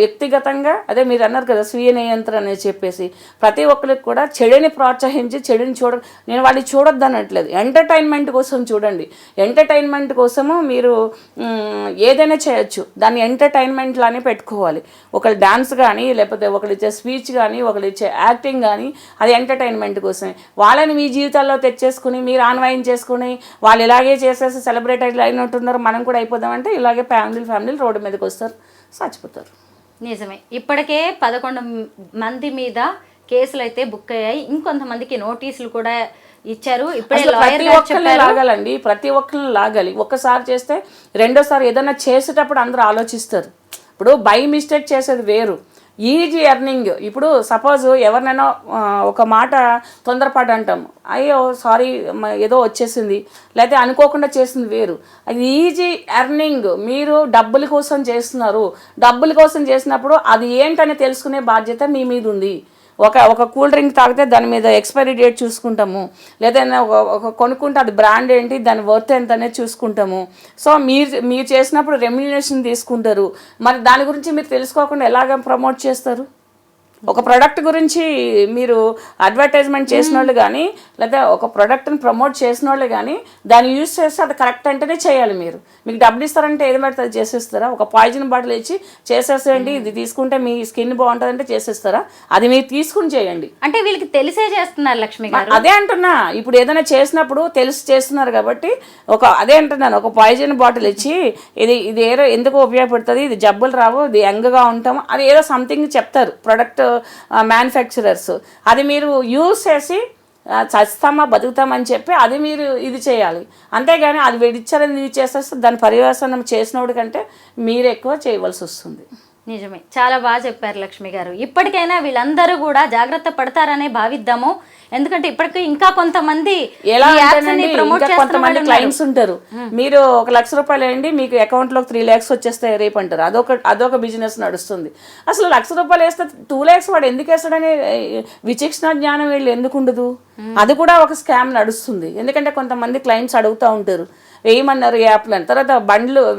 వ్యక్తిగతంగా అదే మీరు అన్నారు కదా స్వీయ నియంత్రణ అని చెప్పేసి ప్రతి ఒక్కరికి కూడా చెడుని ప్రోత్సహించి చెడుని నేను వాడిని చూడొద్దు అనట్లేదు, ఎంటర్టైన్మెంట్ కోసం చూడండి. ఎంటర్టైన్మెంట్ కోసము మీరు ఏదైనా చేయొచ్చు, దాన్ని ఎంటర్టైన్మెంట్ లానే పెట్టుకోవాలి. ఒకళ్ళు డాన్స్ కానీ లేకపోతే ఒకళ్ళు ఇచ్చే స్పీచ్ కానీ ఒకళ్ళు ఇచ్చే యాక్టింగ్ కానీ అది ఎంటర్టైన్మెంట్ కోసమే. వాళ్ళని మీ జీవితాల్లో తెచ్చేసుకుని మీరు ఆన్వయం చేసుకుని వాళ్ళు ఇలాగే చేసేసి సెలబ్రేట్ అయినట్టున్నారు, మనం కూడా అయిపోదామంటే ఇలాగే ఫ్యామిలీలు రోడ్డు మీదకి వస్తారు, చచ్చిపోతారు. నిజమే. ఇప్పటికే 11 మంది మీద కేసులు అయితే బుక్ అయ్యాయి, ఇంకొంతమందికి నోటీసులు కూడా ఇచ్చారు. ఇప్పుడే లాగాలండి, ప్రతి ఒక్కరిని లాగాలి. ఒక్కసారి చేస్తే రెండోసారి ఏదైనా చేసేటప్పుడు అందరూ ఆలోచిస్తారు. ఇప్పుడు బై మిస్టేక్ చేసేది వేరు, ఈజీ ఎర్నింగ్. ఇప్పుడు సపోజ్ ఎవరినైనా ఒక మాట తొందరపాటు అంటాం, అయ్యో సారీ ఏదో వచ్చేసింది, లేకపోతే అనుకోకుండా చేసింది వేరు. అది ఈజీ ఎర్నింగ్, మీరు డబ్బుల కోసం చేస్తున్నారు. డబ్బుల కోసం చేసినప్పుడు అది ఏంటని తెలుసుకునే బాధ్యత మీ మీద ఉంది. ఒక కూల్ డ్రింక్ తాగితే దాని మీద ఎక్స్పైరీ డేట్ చూసుకుంటాము, లేదా ఒక కొనుక్కుంటే అది బ్రాండ్ ఏంటి, దాని వర్త్ ఎంత అనేది చూసుకుంటాము. సో మీరు చేసినప్పుడు రెమ్యునరేషన్ తీసుకుంటారు. మరి దాని గురించి మీరు తెలుసుకోకుండా ఎలాగ ప్రమోట్ చేస్తారు? ఒక ప్రోడక్ట్ గురించి మీరు అడ్వర్టైజ్మెంట్ చేసిన వాళ్ళు కానీ లేదా ఒక ప్రోడక్ట్ని ప్రమోట్ చేసిన వాళ్ళు కానీ దాన్ని యూజ్ చేస్తే అది కరెక్ట్ అంటేనే చేయాలి. మీకు డబ్బులు ఇస్తారంటే ఏది పడితే అది చేసేస్తారా? ఒక పాయిజన్ బాటిల్ ఇచ్చి చేసేసేయండి, ఇది తీసుకుంటే మీ స్కిన్ బాగుంటుందంటే చేసేస్తారా? అది మీరు తీసుకుని చేయండి. అంటే వీళ్ళకి తెలిసే చేస్తున్నారు లక్ష్మి గారు. అదే అంటున్నా, ఇప్పుడు ఏదైనా చేసినప్పుడు తెలిసి చేస్తున్నారు కాబట్టి అదే అంటున్నాను, ఒక పాయిజన్ బాటిల్ ఇచ్చి ఇది ఏదో ఎందుకు ఉపయోగపడుతుంది, ఇది జబ్బులు రావు, ఇది యంగ్గా ఉంటాము, అది ఏదో సంథింగ్ చెప్తారు ప్రొడక్ట్ మ్యానుఫ్యాక్చరర్స్. అది మీరు యూజ్ చేసి చస్తామా బతుకుతామని చెప్పి అది మీరు ఇది చేయాలి. అంతేగాని అది వీడిచ్చారని ఇది చేసేస్తే దాని పర్యవసానం చేసినోడి కంటే మీరు ఎక్కువ చేయవలసి వస్తుంది. నిజమే, చాలా బాగా చెప్పారు లక్ష్మి గారు. ఇప్పటికైనా వీళ్ళందరూ కూడా జాగ్రత్త పడతారనే భావిద్దాము. ఎందుకంటే ఇప్పటికీ ఇంకా కొంతమంది కొంతమంది క్లయింట్స్ ఉంటారు, మీరు 1 లక్ష రూపాయలు వేయండి మీకు అకౌంట్లో 3 lakhs వచ్చేస్తాయి రేపు అంటారు. అదొక బిజినెస్ నడుస్తుంది. అసలు 1 లక్ష రూపాయలు వేస్తే 2 lakhs వాడు ఎందుకు వేస్తాడని విచక్షణ జ్ఞానం వీళ్ళు ఎందుకు ఉండదు? అది కూడా ఒక స్కామ్ నడుస్తుంది. ఎందుకంటే కొంతమంది క్లయింట్స్ అడుగుతూ ఉంటారు, వేయమన్నారు యాప్లు అని, తర్వాత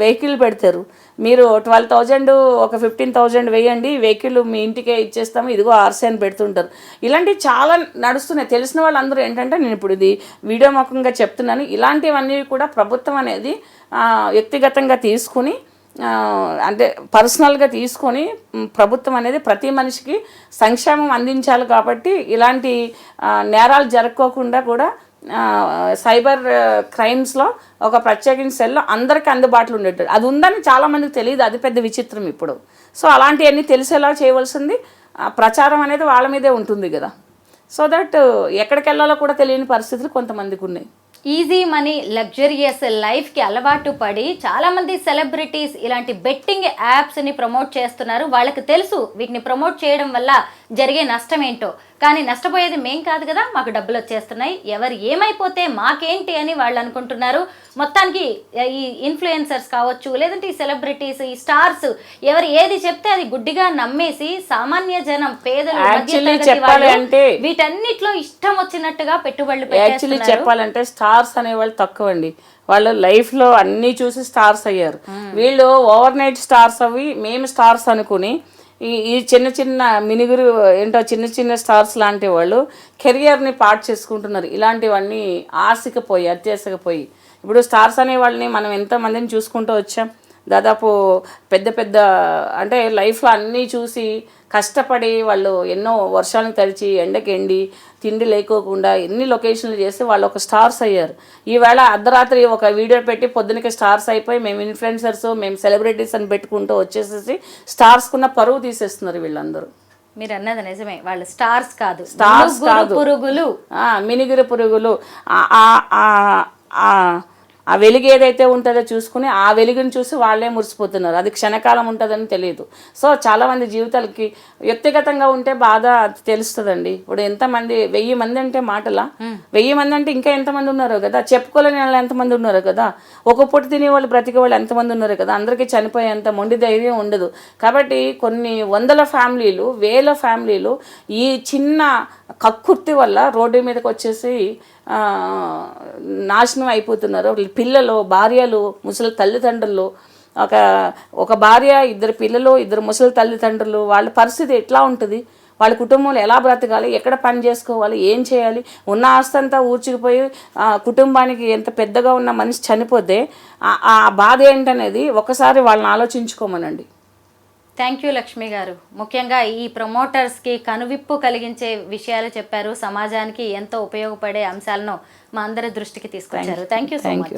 వెహికల్ పెడతారు, మీరు 12,000 ఒక 15,000 వేయండి, వెహికల్ మీ ఇంటికే ఇచ్చేస్తాము, ఇదిగో ఆర్సీ అని పెడుతుంటారు. ఇలాంటివి చాలా నడుస్తున్నాయి. తెలిసిన వాళ్ళందరూ ఏంటంటే నేను ఇప్పుడు ఇది వీడియో ముఖంగా చెప్తున్నాను, ఇలాంటివన్నీ కూడా ప్రభుత్వం అనేది వ్యక్తిగతంగా తీసుకుని అంటే పర్సనల్గా తీసుకొని ప్రభుత్వం అనేది ప్రతి మనిషికి సంక్షేమం అందించాలి. కాబట్టి ఇలాంటి నేరాలు జరగకోకుండా కూడా సైబర్ క్రైమ్స్లో ఒక ప్రత్యేకించిన సెల్లో అందరికీ అందుబాటులో ఉండేటట్టు అది ఉందని చాలామందికి తెలియదు, అది పెద్ద విచిత్రం ఇప్పుడు. సో అలాంటివన్నీ తెలిసేలా చేయవలసింది ప్రచారం అనేది వాళ్ళ మీదే ఉంటుంది కదా. సో దట్ ఎక్కడికి వెళ్ళాలో కూడా తెలియని పరిస్థితులు కొంతమందికి ఉన్నాయి. ఈజీ మనీ లగ్జరియస్ లైఫ్కి అలవాటు పడి చాలామంది సెలబ్రిటీస్ ఇలాంటి బెట్టింగ్ యాప్స్ని ప్రమోట్ చేస్తున్నారు. వాళ్ళకి తెలుసు వీటిని ప్రమోట్ చేయడం వల్ల జరిగే నష్టం ఏంటో, కానీ నష్టపోయేది మేం కాదు కదా, మాకు డబ్బులు వచ్చేస్తున్నాయి, ఎవరు ఏమైపోతే మాకేంటి అని వాళ్ళు అనుకుంటున్నారు. మొత్తానికి ఈ ఇన్ఫ్లుయెన్సర్స్ కావచ్చు, లేదంటే ఈ సెలబ్రిటీస్, ఈ స్టార్స్ ఎవరు ఏది చెప్తే అది గుడ్డిగా నమ్మేసి సామాన్య జనం, పేదలు, వీటన్నిటిలో ఇష్టం వచ్చినట్టుగా పెట్టుబడులు పెట్టేస్తున్నారు. చెప్పాలంటే స్టార్స్ అనేవాళ్ళు తక్కువ అండి. వాళ్ళు లైఫ్లో అన్నీ చూసి స్టార్స్ అయ్యారు. వీళ్ళు ఓవర్ నైట్ స్టార్స్ అవి మేము స్టార్స్ అనుకుని ఈ చిన్న చిన్న మినుగురు ఏంటో చిన్న చిన్న స్టార్స్ లాంటి వాళ్ళు కెరియర్ని పాడు చేసుకుంటున్నారు. ఇలాంటివన్నీ ఆశకపోయి అత్యాశకపోయి ఇప్పుడు స్టార్స్ అనే వాళ్ళని మనం ఎంతమందిని చూసుకుంటూ వచ్చాం. దాదాపు పెద్ద పెద్ద అంటే లైఫ్లో అన్నీ చూసి కష్టపడి వాళ్ళు ఎన్నో వర్షాలను తడిచి ఎండకి ఎండి తిండి లేకోకుండా ఎన్ని లొకేషన్లు చేసి వాళ్ళు ఒక స్టార్స్ అయ్యారు. ఈవేళ అర్ధరాత్రి ఒక వీడియో పెట్టి పొద్దునకి స్టార్స్ అయిపోయి మేము ఇన్ఫ్లుయెన్సర్స్ మేము సెలబ్రిటీస్ అని పెట్టుకుంటూ వచ్చేసేసి స్టార్స్కున్న పరువు తీసేస్తున్నారు వీళ్ళందరూ. మీరు అన్నది నిజమే, వాళ్ళు స్టార్స్ కాదు, స్టార్స్ కాదు, పురుగులు, మినిగిరి పురుగులు. ఆ వెలుగు ఏదైతే ఉంటుందో చూసుకుని ఆ వెలుగుని చూసి వాళ్ళే మురిసిపోతున్నారు. అది క్షణకాలం ఉంటుందని తెలియదు. సో చాలామంది జీవితాలకి వ్యక్తిగతంగా ఉంటే బాధ తెలుస్తుందండి. ఇప్పుడు ఎంతమంది 1000 మంది అంటే మాటలా, 1000 మంది అంటే ఇంకా ఎంతమంది ఉన్నారో కదా, చెప్పుకోలేని వాళ్ళు ఎంతమంది ఉన్నారో కదా, ఒక పూట తినేవాళ్ళు బ్రతికే వాళ్ళు ఎంతమంది ఉన్నారో కదా, అందరికీ చనిపోయేంత మొండి ధైర్యం ఉండదు. కాబట్టి కొన్ని వందల ఫ్యామిలీలు, వేల ఫ్యామిలీలు ఈ చిన్న కక్కుర్తి వల్ల రోడ్డు మీదకి వచ్చేసి నాశనం అయిపోతున్నారు. పిల్లలు, భార్యలు, ముసలి తల్లిదండ్రులు, ఒక భార్య, 2 పిల్లలు, 2 ముసలి తల్లిదండ్రులు, వాళ్ళ పరిస్థితి ఎట్లా ఉంటుంది? వాళ్ళ కుటుంబంలో ఎలా బ్రతకాలి, ఎక్కడ పని చేసుకోవాలి, ఏం చేయాలి? ఉన్న ఆస్తి అంతా ఊడ్చుకుపోయి కుటుంబానికి ఎంత పెద్దగా ఉన్న మనిషి చనిపోతే ఆ బాధ ఏంటనేది ఒకసారి వాళ్ళని ఆలోచించుకోమనండి. థ్యాంక్ యూ లక్ష్మి గారు. ముఖ్యంగా ఈ ప్రమోటర్స్కి కనువిప్పు కలిగించే విషయాలు చెప్పారు, సమాజానికి ఎంతో ఉపయోగపడే అంశాలను మా అందరి దృష్టికి తీసుకొచ్చారు. Thank you so much.